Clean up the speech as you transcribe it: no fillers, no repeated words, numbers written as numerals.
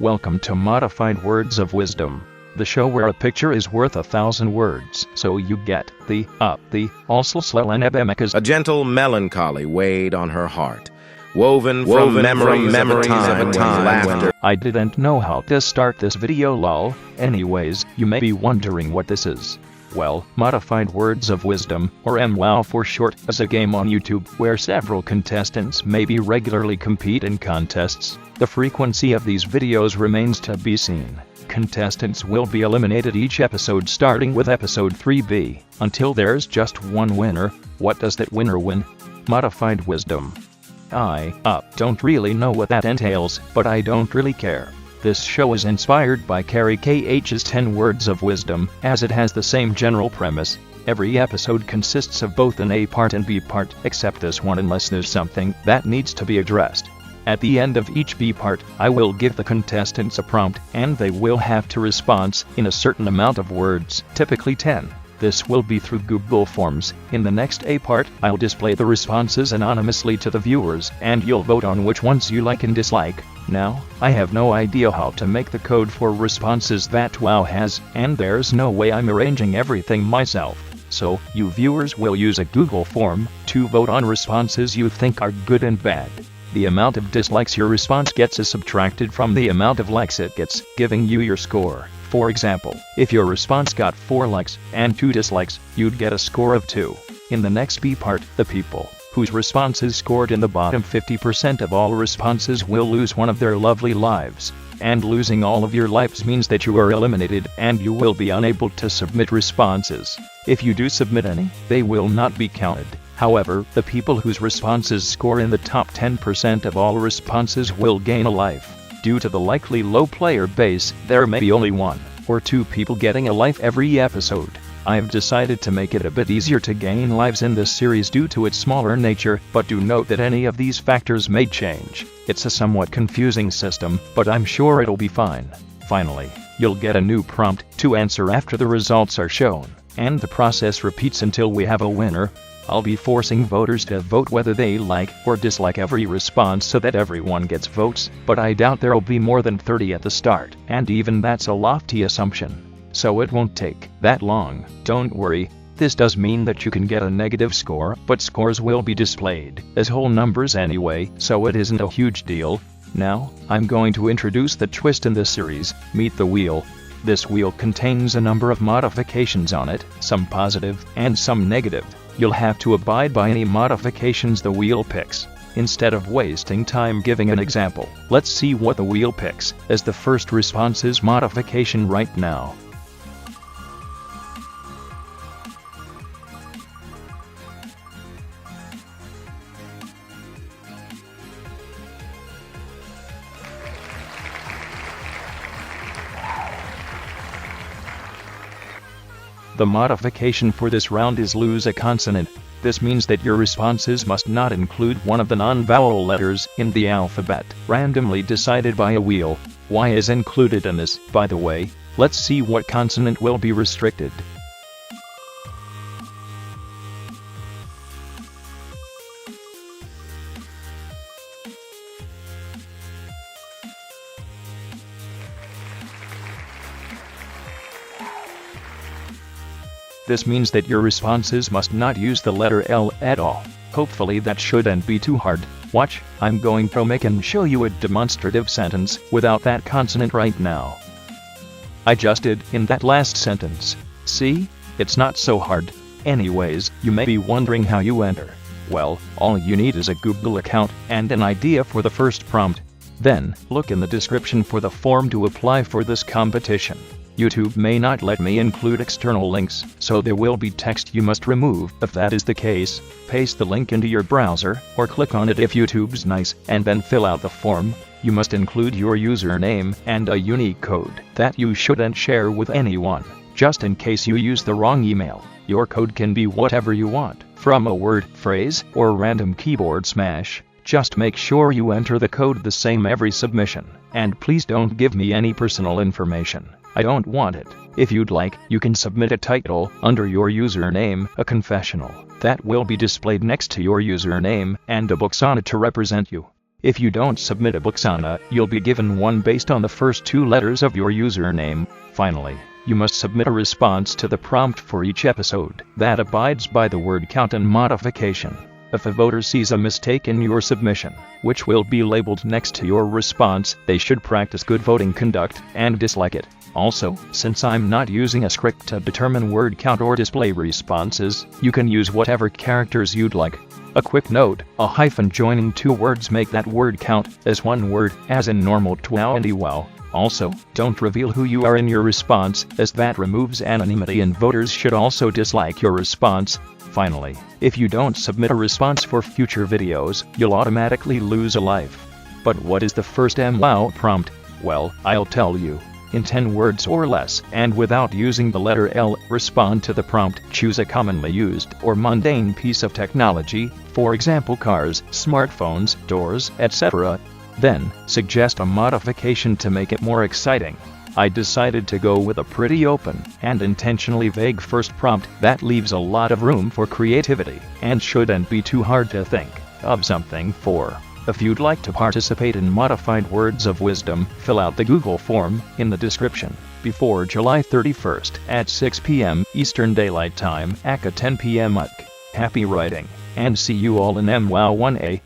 Welcome to Modified Words of Wisdom, the show where a picture is worth 1,000 words. So you get the also slelenebemekas. A gentle melancholy weighed on her heart, woven from memories of a time laughter. I didn't know how to start this video lol. Anyways, you may be wondering what this is. Well, Modified Words of Wisdom, or MWOW for short, is a game on YouTube where several contestants maybe regularly compete in contests. The frequency of these videos remains to be seen. Contestants will be eliminated each episode starting with episode 3B, until there's just one winner. What does that winner win? Modified Wisdom. I don't really know what that entails, but I don't really care. This show is inspired by Carrie Kh's 10 Words of Wisdom, as it has the same general premise. Every episode consists of both an A part and B part, except this one unless there's something that needs to be addressed. At the end of each B part, I will give the contestants a prompt, and they will have to respond in a certain amount of words, typically 10. This will be through Google Forms. In the next A part, I'll display the responses anonymously to the viewers, and you'll vote on which ones you like and dislike. Now, I have no idea how to make the code for responses that WOW has, and there's no way I'm arranging everything myself. So, you viewers will use a Google form to vote on responses you think are good and bad. The amount of dislikes your response gets is subtracted from the amount of likes it gets, giving you your score. For example, if your response got 4 likes and 2 dislikes, you'd get a score of 2. In the next B part, the people whose responses scored in the bottom 50% of all responses will lose one of their lovely lives. And losing all of your lives means that you are eliminated and you will be unable to submit responses. If you do submit any, they will not be counted. However, the people whose responses score in the top 10% of all responses will gain a life. Due to the likely low player base, there may be only 1 or 2 people getting a life every episode. I've decided to make it a bit easier to gain lives in this series due to its smaller nature, but do note that any of these factors may change. It's a somewhat confusing system, but I'm sure it'll be fine. Finally, you'll get a new prompt to answer after the results are shown, and the process repeats until we have a winner. I'll be forcing voters to vote whether they like or dislike every response so that everyone gets votes, but I doubt there'll be more than 30 at the start, and even that's a lofty assumption. So it won't take that long. Don't worry, this does mean that you can get a negative score, but scores will be displayed as whole numbers anyway, so it isn't a huge deal. Now, I'm going to introduce the twist in this series, Meet the Wheel. This wheel contains a number of modifications on it, some positive and some negative. You'll have to abide by any modifications the wheel picks. Instead of wasting time giving an example, let's see what the wheel picks as the first responses modification right now. The modification for this round is lose a consonant. This means that your responses must not include one of the non-vowel letters in the alphabet, randomly decided by a wheel. Y is included in this, by the way. Let's see what consonant will be restricted. This means that your responses must not use the letter L at all. Hopefully that shouldn't be too hard. Watch, I'm going to make and show you a demonstrative sentence without that consonant right now. I just did in that last sentence. See? It's not so hard. Anyways, you may be wondering how you enter. Well, all you need is a Google account and an idea for the first prompt. Then, look in the description for the form to apply for this competition. YouTube may not let me include external links, so there will be text you must remove. If that is the case, paste the link into your browser, or click on it if YouTube's nice, and then fill out the form. You must include your username and a unique code that you shouldn't share with anyone, just in case you use the wrong email. Your code can be whatever you want, from a word, phrase, or random keyboard smash. Just make sure you enter the code the same every submission, and please don't give me any personal information. I don't want it. If you'd like, you can submit a title under your username, a confessional, that will be displayed next to your username, and a book on it to represent you. If you don't submit a Boxana, you'll be given one based on the first 2 letters of your username. Finally, you must submit a response to the prompt for each episode that abides by the word count and modification. If a voter sees a mistake in your submission, which will be labeled next to your response, they should practice good voting conduct and dislike it. Also, since I'm not using a script to determine word count or display responses, you can use whatever characters you'd like. A quick note, a hyphen joining 2 words make that word count as 1 word, as in normal TWOW and MWOW. Also, don't reveal who you are in your response, as that removes anonymity and voters should also dislike your response. Finally, if you don't submit a response for future videos, you'll automatically lose a life. But what is the first MWOW prompt? Well, I'll tell you. In 10 words or less, and without using the letter L, respond to the prompt. Choose a commonly used or mundane piece of technology, for example cars, smartphones, doors, etc. Then, suggest a modification to make it more exciting. I decided to go with a pretty open and intentionally vague first prompt that leaves a lot of room for creativity and shouldn't be too hard to think of something for. If you'd like to participate in modified words of wisdom, fill out the Google form in the description before July 31st at 6 p.m. Eastern Daylight Time, aka 10 p.m. UK. Happy writing, and see you all in MWOW 1A.